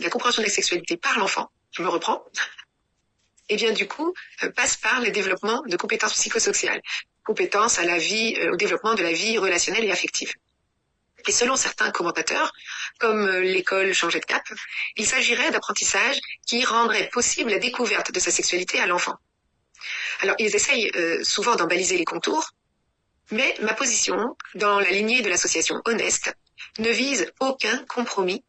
la compréhension de la sexualité par l'enfant, je me reprends, et bien du coup, passe par le développement de compétences psychosociales, compétences à la vie, au développement de la vie relationnelle et affective. Et selon certains commentateurs, comme l'école changeait de cap, il s'agirait d'apprentissage qui rendrait possible la découverte de sa sexualité à l'enfant. Alors, ils essayent souvent d'en baliser les contours, mais ma position, dans la lignée de l'association Honest, ne vise aucun compromis,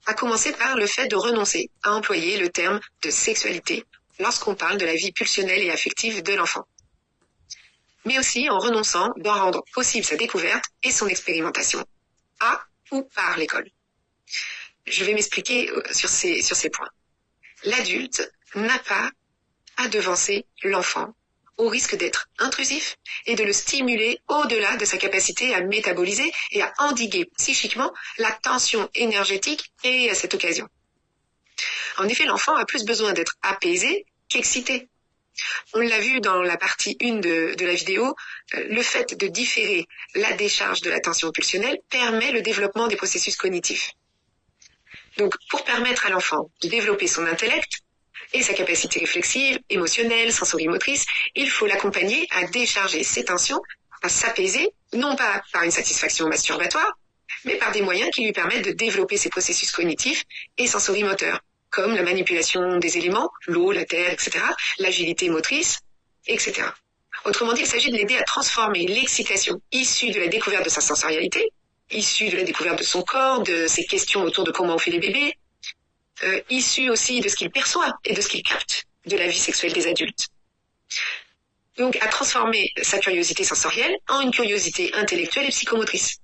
à commencer par le fait de renoncer à employer le terme de sexualité lorsqu'on parle de la vie pulsionnelle et affective de l'enfant, mais aussi en renonçant d'en rendre possible sa découverte et son expérimentation, à ou par l'école. Je vais m'expliquer sur ces points. L'adulte n'a pas à devancer l'enfant au risque d'être intrusif et de le stimuler au-delà de sa capacité à métaboliser et à endiguer psychiquement la tension énergétique créée à cette occasion. En effet, l'enfant a plus besoin d'être apaisé qu'excité. On l'a vu dans la partie 1 de la vidéo, le fait de différer la décharge de la tension pulsionnelle permet le développement des processus cognitifs. Donc, pour permettre à l'enfant de développer son intellect et sa capacité réflexive, émotionnelle, sensorimotrice, il faut l'accompagner à décharger ses tensions, à s'apaiser, non pas par une satisfaction masturbatoire, mais par des moyens qui lui permettent de développer ses processus cognitifs et sensorimoteurs, comme la manipulation des éléments, l'eau, la terre, etc., l'agilité motrice, etc. Autrement dit, il s'agit de l'aider à transformer l'excitation issue de la découverte de sa sensorialité, issue de la découverte de son corps, de ses questions autour de comment on fait les bébés, issue aussi de ce qu'il perçoit et de ce qu'il capte de la vie sexuelle des adultes. Donc, à transformer sa curiosité sensorielle en une curiosité intellectuelle et psychomotrice.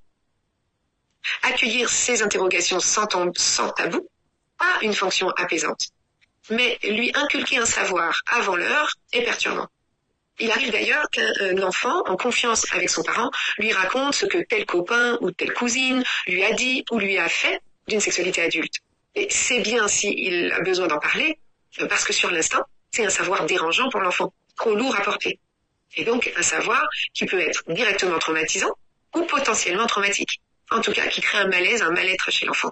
Accueillir ses interrogations sans tabou a une fonction apaisante, mais lui inculquer un savoir avant l'heure est perturbant. Il arrive d'ailleurs qu'un enfant, en confiance avec son parent, lui raconte ce que tel copain ou telle cousine lui a dit ou lui a fait d'une sexualité adulte. Et c'est bien s'il a besoin d'en parler, parce que sur l'instant, c'est un savoir dérangeant pour l'enfant, trop lourd à porter. Et donc un savoir qui peut être directement traumatisant ou potentiellement traumatique. En tout cas, qui crée un malaise, un mal-être chez l'enfant.